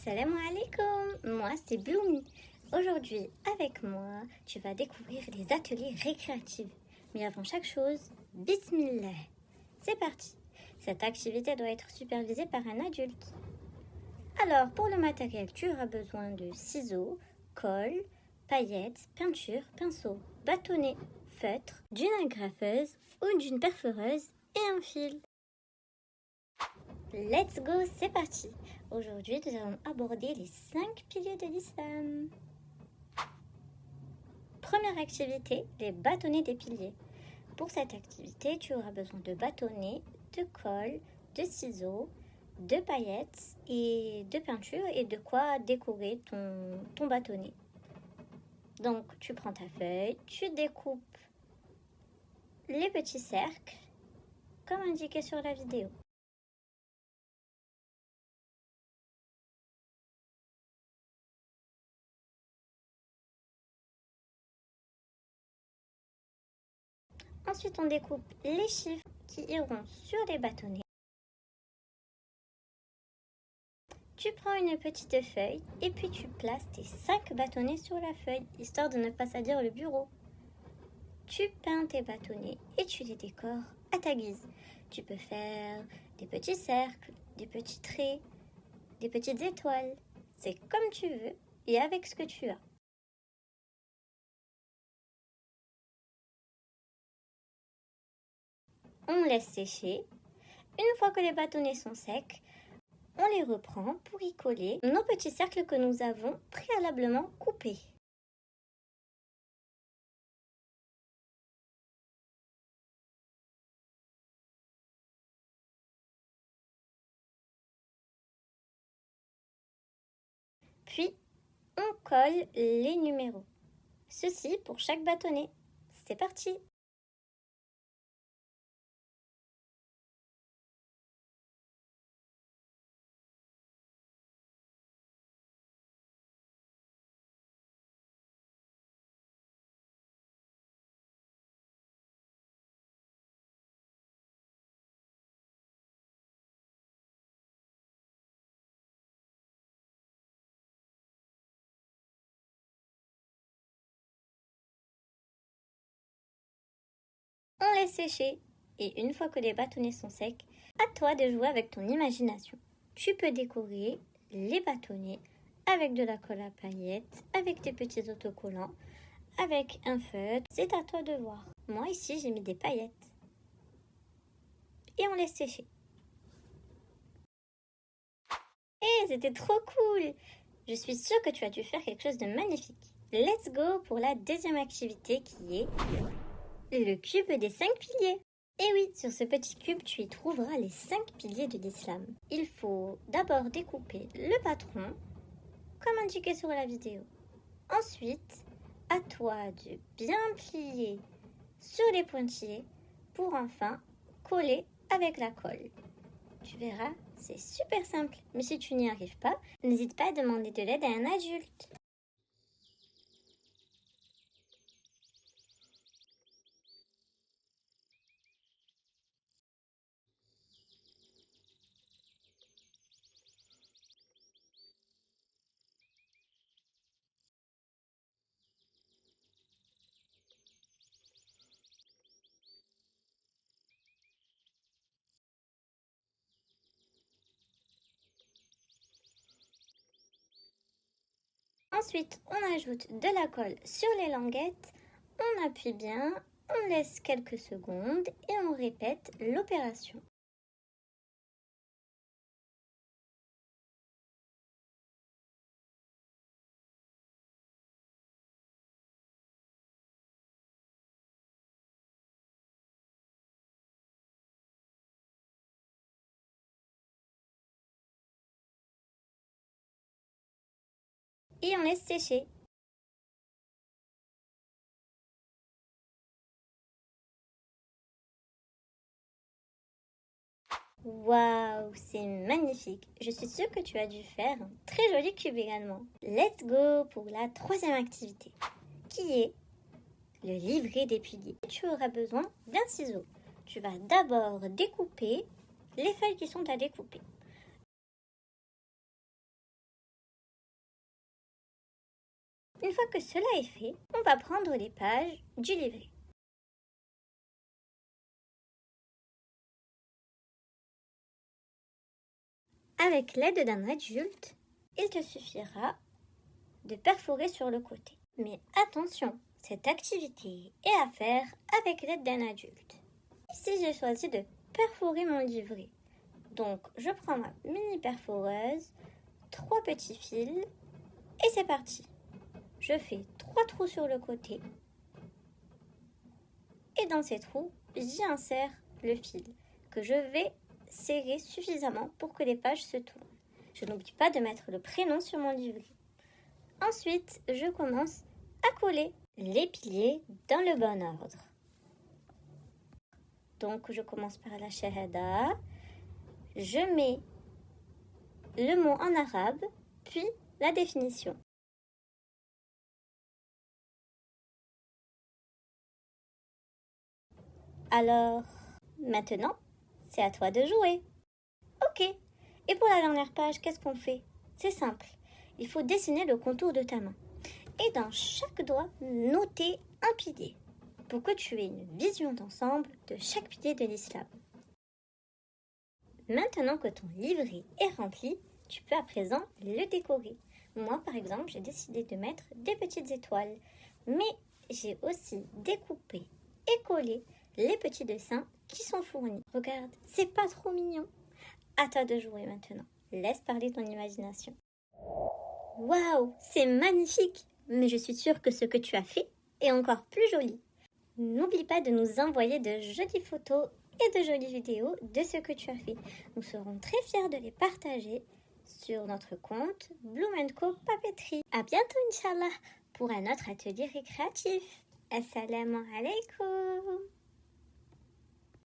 Salam alaikum, moi c'est Bloomy. Aujourd'hui, avec moi, tu vas découvrir les ateliers récréatifs. Mais avant chaque chose, bismillah. C'est parti. Cette activité doit être supervisée par un adulte. Alors, pour le matériel, tu auras besoin de ciseaux, colle, paillettes, peinture, pinceau, bâtonnet, feutre, d'une agrafeuse ou d'une perforeuse et un fil. Let's go, c'est parti. Aujourd'hui, nous allons aborder les 5 piliers de l'islam. Première activité, les bâtonnets des piliers. Pour cette activité, tu auras besoin de bâtonnets, de colle, de ciseaux, de paillettes et de peinture et de quoi décorer ton bâtonnet. Donc, tu prends ta feuille, tu découpes les petits cercles comme indiqué sur la vidéo. Ensuite, on découpe les chiffres qui iront sur les bâtonnets. Tu prends une petite feuille et puis tu places tes 5 bâtonnets sur la feuille, histoire de ne pas salir le bureau. Tu peins tes bâtonnets et tu les décores à ta guise. Tu peux faire des petits cercles, des petits traits, des petites étoiles. C'est comme tu veux et avec ce que tu as. On laisse sécher. Une fois que les bâtonnets sont secs, on les reprend pour y coller nos petits cercles que nous avons préalablement coupés. Puis, on colle les numéros. Ceci pour chaque bâtonnet. C'est parti! On laisse sécher et une fois que les bâtonnets sont secs, à toi de jouer avec ton imagination. Tu peux décorer les bâtonnets avec de la colle à paillettes, avec des petits autocollants, avec un feutre. C'est à toi de voir. Moi ici j'ai mis des paillettes. Et on laisse sécher. C'était trop cool! Je suis sûre que tu as dû faire quelque chose de magnifique. Let's go pour la deuxième activité qui est le cube des 5 piliers. Et oui, sur ce petit cube, tu y trouveras les 5 piliers de l'islam. Il faut d'abord découper le patron, comme indiqué sur la vidéo. Ensuite, à toi de bien plier sur les pointillés pour enfin coller avec la colle. Tu verras, c'est super simple. Mais si tu n'y arrives pas, n'hésite pas à demander de l'aide à un adulte. Ensuite, on ajoute de la colle sur les languettes, on appuie bien, on laisse quelques secondes et on répète l'opération. Et on laisse sécher. Waouh, c'est magnifique. Je suis sûre que tu as dû faire un très joli cube également. Let's go pour la troisième activité, qui est le livret des piliers. Tu auras besoin d'un ciseau. Tu vas d'abord découper les feuilles qui sont à découper. Une fois que cela est fait, on va prendre les pages du livret. Avec l'aide d'un adulte, il te suffira de perforer sur le côté. Mais attention, cette activité est à faire avec l'aide d'un adulte. Ici, j'ai choisi de perforer mon livret. Donc, je prends ma mini perforeuse, 3 petits fils et c'est parti. Je fais 3 trous sur le côté et dans ces trous, j'y insère le fil que je vais serrer suffisamment pour que les pages se tournent. Je n'oublie pas de mettre le prénom sur mon livret. Ensuite, je commence à coller les piliers dans le bon ordre. Donc, je commence par la shahada. Je mets le mot en arabe, puis la définition. Alors, maintenant, c'est à toi de jouer. Ok. Et pour la dernière page, qu'est-ce qu'on fait? C'est simple. Il faut dessiner le contour de ta main. Et dans chaque doigt, noter un pilier pour que tu aies une vision d'ensemble de chaque pilier de l'islam. Maintenant que ton livret est rempli, tu peux à présent le décorer. Moi, par exemple, j'ai décidé de mettre des petites étoiles, mais j'ai aussi découpé et collé les petits dessins qui sont fournis. Regarde, c'est pas trop mignon. À toi de jouer maintenant. Laisse parler ton imagination. Waouh, c'est magnifique! Mais je suis sûre que ce que tu as fait est encore plus joli. N'oublie pas de nous envoyer de jolies photos et de jolies vidéos de ce que tu as fait. Nous serons très fiers de les partager sur notre compte Bloom & Co Papeterie. À bientôt, Inch'Allah, pour un autre atelier récréatif. Assalamu alaikum!